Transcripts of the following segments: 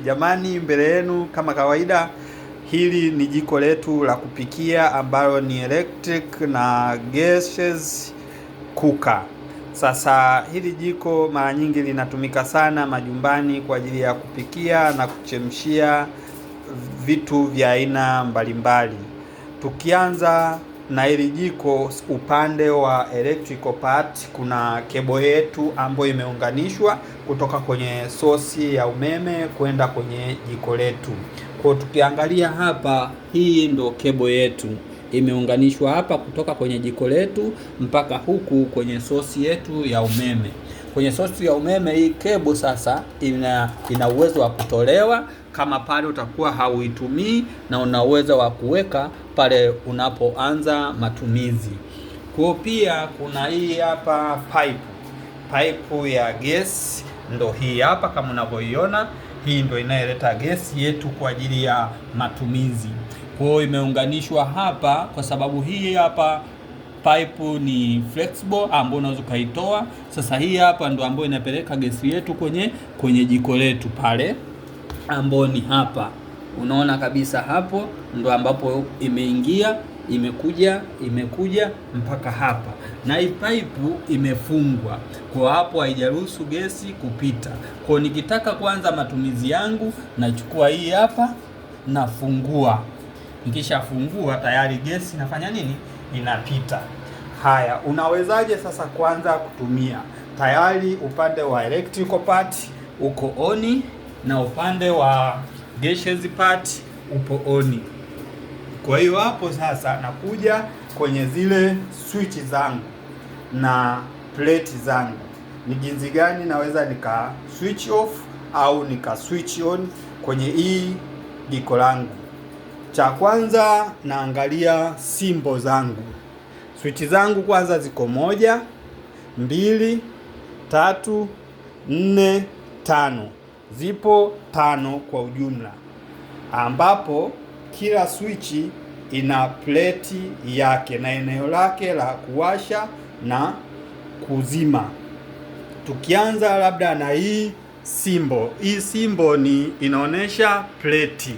Jamani, mbele yenu kama kawaida, hili ni jiko letu la kupikia ambalo ni electric na gases cooker. Sasa hili jiko mara nyingi linatumika sana majumbani kwa ajili ya kupikia na kuchemshia vitu vya aina mbalimbali. Tukianza na hili jiko, upande wa electrical part kuna kebo yetu ambayo imeunganishwa kutoka kwenye sosi ya umeme kwenda kwenye jiko letu. Kwa tukiangalia hapa, hii ndo kebo yetu imeunganishwa hapa kutoka kwenye jiko letu mpaka huku kwenye sosi yetu ya umeme. Kwenye sosi ya umeme hii kebo sasa ina uwezo wa kutolewa kama pale utakuwa hauitumii, na una uwezo wa kuweka pale unapoanza matumizi. Kwa pia kuna hii hapa pipe ya gesi, ndo hii hapa kama unavyoiona. Hii ndo inayoleta gesi yetu kwa ajili ya matumizi. Kwa hiyo imeunganishwa hapa kwa sababu hii hapa pipe ni flexible ambayo unaweza kaitoa. Sasa hii hapa ndo ambayo inapeleka gesi yetu kwenye jiko letu pale, ambayo ni hapa. Unaona kabisa hapo ndo ambapo imekuja mpaka hapa, na hii pipe imefungwa kwa hapo, haijaruhusu gesi kupita. Kwa nikitaka kuanza matumizi yangu, nachukua hii hapa nafungua. Nikishafungua tayari gesi inafanya nini? Inapita. Haya, unawezaje sasa kuanza kutumia? Tayari upande wa electrical part uko oni na upande wa gases part upo oni. Kwa hiyo hapo sasa nakuja kwenye zile switch zangu na plate zangu, ni jinsi gani naweza nika switch off au nika switch on kwenye hii jiko langu. Cha kwanza naangalia simbo zangu. Switch zangu kwanza ziko 1, 2, 3, 4, 5. Zipo 5 kwa ujumla, ambapo kila switch ina plate yake na eneo lake la kuwasha na kuzima. Tukianza labda na hii simbo. Hii simbo ni inaonesha plate.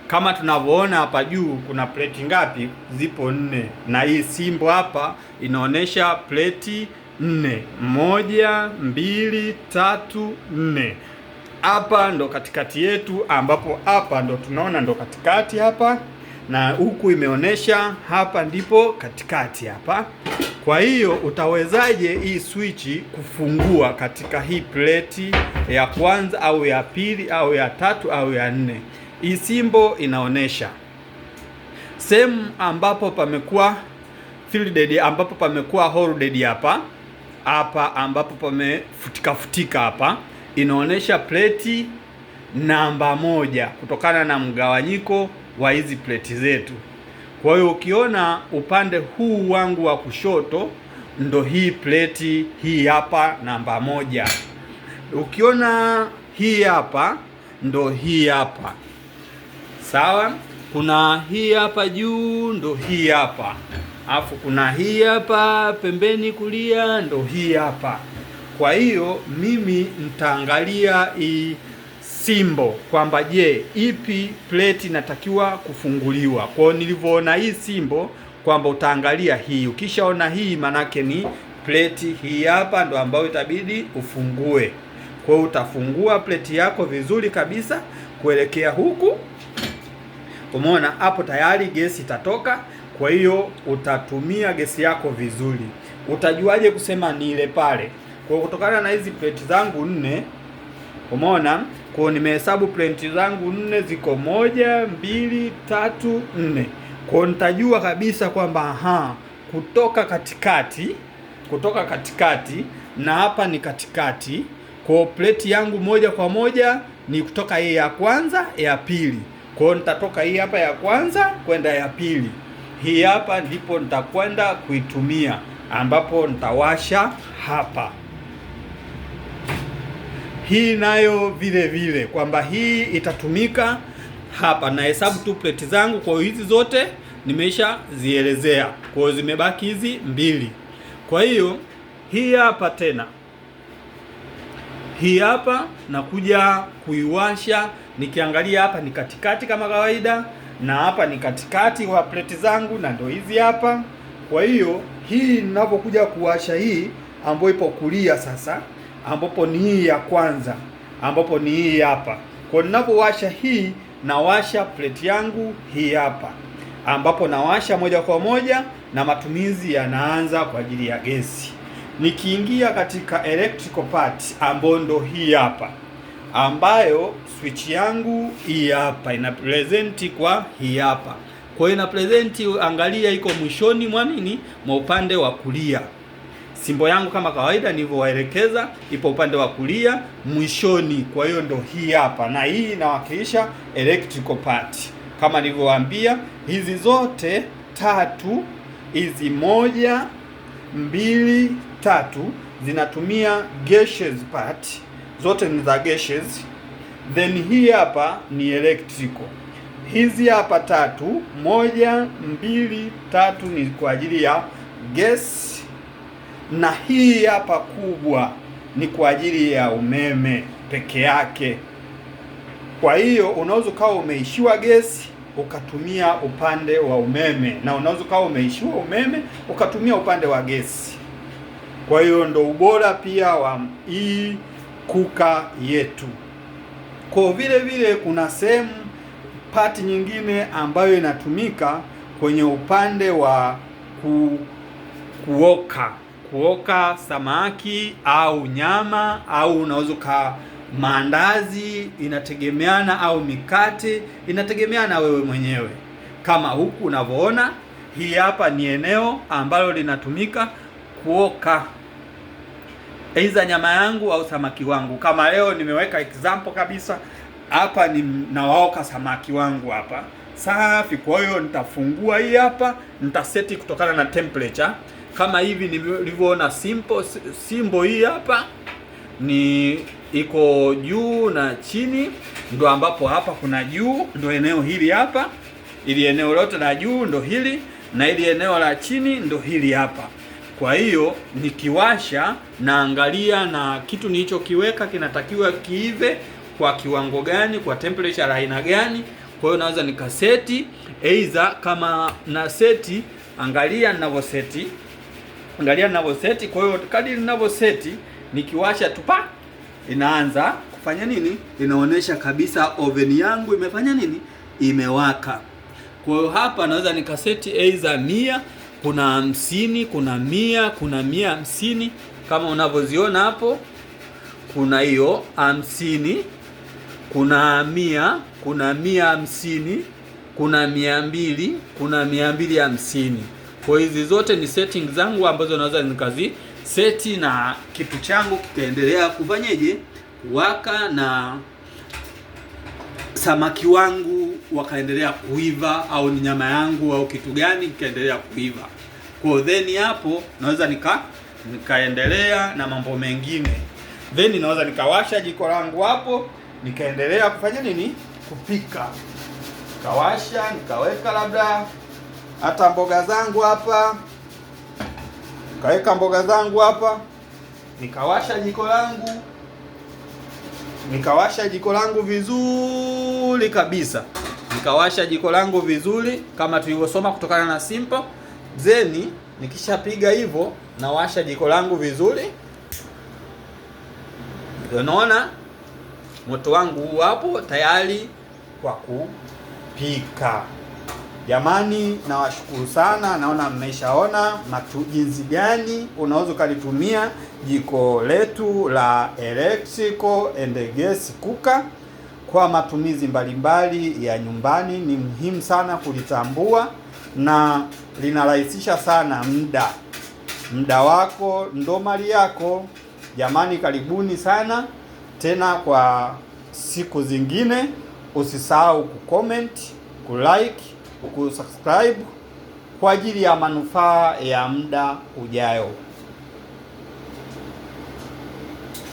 Kama tunavyoona hapa juu kuna plate ngapi? Zipo 4. Na hii simbo hapa inaonesha plate 4. 1, 2, 3, 4. Hapa ndo katikati yetu, ambapo hapa ndo tunaona ndo katikati hapa, na huku imeonesha hapa ndipo katikati hapa. Kwa hiyo utawezaje hii switch kufungua katika hii plate ya kwanza au ya pili au ya tatu au ya 4? Hii simbo inaonesha sehemu ambapo pamekuwa filled, ambapo pamekuwa hollowed hapa ambapo pamefutika hapa, inaonesha plate namba 1 kutokana na mgawanyiko wa hizi plate zetu. Kwa hiyo ukiona upande huu wangu wa kushoto ndo hii plate hii hapa namba 1. Ukiona hii hapa ndo hii hapa. Sawa? Kuna hii hapa juu ndo hii hapa. Alafu kuna hii hapa pembeni kulia ndo hii hapa. Kwa hiyo mimi nitaangalia hii simbo kwamba je, ipi plate inatakiwa kufunguliwa. Kwa hiyo nilivyoona hii simbo kwamba utaangalia hii. Ukishaona hii manake ni plate hii hapa ndo ambayo itabidi ufungue. Kwa hiyo utafungua plate yako vizuri kabisa kuelekea huku. Umeona hapo tayari gesi itatoka. Kwa hiyo utatumia gesi yako vizuri. Utajuaje kusema ni ile pale? Kwa kutokana na hizi plate zangu 4, umeona, kwa nimehesabu plate zangu 4 ziko 1, 2, 3, 4. Kwa nitajua kabisa kwamba kutoka katikati na hapa ni katikati. Kwa plate yangu moja kwa moja ni kutoka hii ya kwanza ya pili. Kwa nitatoka hii hapa ya kwanza kwenda ya pili. Hii hapa ndipo nitakwenda kuitumia, ambapo nitawasha hapa. Hii nayo vile kwamba hii itatumika hapa. Na hesabu tu plate zangu, kwa hizi zote nimesha zielezea. Kwa hiyo zimebaki hizi 2. Kwa hiyo hii hapa tena, hii hapa nakuja kuiwasha. Nikiangalia hapa ni katikati kama kawaida, na hapa ni katikati wa plate zangu, na ndio hizi hapa. Kwa hiyo hii ninapokuja kuwasha hii ambapo ipo kulia sasa, ambapo ni hii ya kwanza, ambapo ni hii hapa. Kwa ninapowasha hii, nawasha plate yangu hii hapa, ambapo nawasha moja kwa moja na matumizi yanaanza kwa ajili ya gesi. Nikiingia katika electrical part ambayo ndo hii hapa, ambayo switch yangu hii hapa ina present kwa hii hapa. Kwa hiyo ina present, angalia, iko mwishoni mwa nini, mwa upande wa kulia. Simbo yangu kama kawaida nilivyowaelekeza, ipo upande wa kulia mwishoni. Kwa hiyo ndo hii hapa, na hii inawakilisha electrical part. Kama nilivyowaambia, hizi zote tatu, hizi 1, 2, 3 zinatumia gaseous part, zote ni za gaseous. Then hii hapa ni electrical. Hizi hapa tatu, 1, 2, 3 ni kwa ajili ya gas, na hii hapa kubwa ni kwa ajili ya umeme peke yake. Kwa hiyo unaweza ukawa umeishiwa gesi ukatumia upande wa umeme, na unaweza ukawa umeishiwa umeme ukatumia upande wa gesi. Kwa hiyo ndo ubora pia wa hii kuka yetu. Kwa vile vile kuna sehemu pati nyingine ambayo inatumika kwenye upande wa kuoka samaki au nyama, au unaweza maandazi, inategemeana, au mikate, inategemeana wewe mwenyewe. Kama huku unavyoona, hii hapa ni eneo ambalo linatumika kuoka aidha nyama yangu au samaki wangu. Kama leo nimeweka example kabisa hapa, ni nawaoka samaki wangu hapa safi. Kwa hiyo nitafungua hii hapa, nitaseti kutokana na temperature kama hivi nilivyoona. Simbo hii hapa ni iko juu na chini, ndo ambapo hapa kuna juu, ndo eneo hili hapa, ili eneo lote la juu ndo hili, na ili eneo la chini ndo hili hapa. Kwa hiyo nikiwasha, naangalia na kitu nilichokiweka kinatakiwa kiive kwa kiwango gani, kwa temperature aina gani. Kwa hiyo naweza nikaseti aidha, kama na seti, angalia ninavyoseti. Kwa hiyo kadri ninavyoseti, nikiwasha tu inaanza kufanya nini, inaonyesha kabisa oven yangu imefanya nini, imewaka. Kwa hiyo hapa naweza nikaseti aidha 100, kuna 50, kuna 100, kuna 150 kama unavyoziona hapo. Kuna hiyo 50, kuna 100, kuna 150, kuna 200, kuna 250. Kwa hizi zote ni settings zangu ambazo naweza nikazi seti, na kitu changu kikaendelea kufanyeje, kuwaka, na samaki wangu wakaendelea kuiva, au ni nyama yangu au kitu gani kikaendelea kuiva. Kwa then hapo naweza nikaendelea na mambo mengine. Then naweza nikawasha jiko langu hapo, nikaendelea kufanya nini, kupika. Nikawasha, nikaweka labda hata mboga zangu hapa, nikaweka mboga zangu hapa, nikawasha jiko langu vizuri kabisa. Nikawasha jiko langu vizuri kama tulivyosoma kutokana na simple. Then nikishapiga hivyo, nawasha jiko langu vizuri. Unaona moto wangu hapo tayari kwa kupika. Jamani, nawashukuru sana. Naona mmeshaona jinsi gani unaweza ukalitumia jiko letu la electrical and gas cooker kwa matumizi mbalimbali ya nyumbani. Ni muhimu sana kulitambua, na linarahisisha sana muda wako ndo mali yako. Jamani, karibuni sana tena kwa siku zingine. Usisahau kucomment, kulike, kusubscribe kwa ajili ya manufaa ya muda ujao.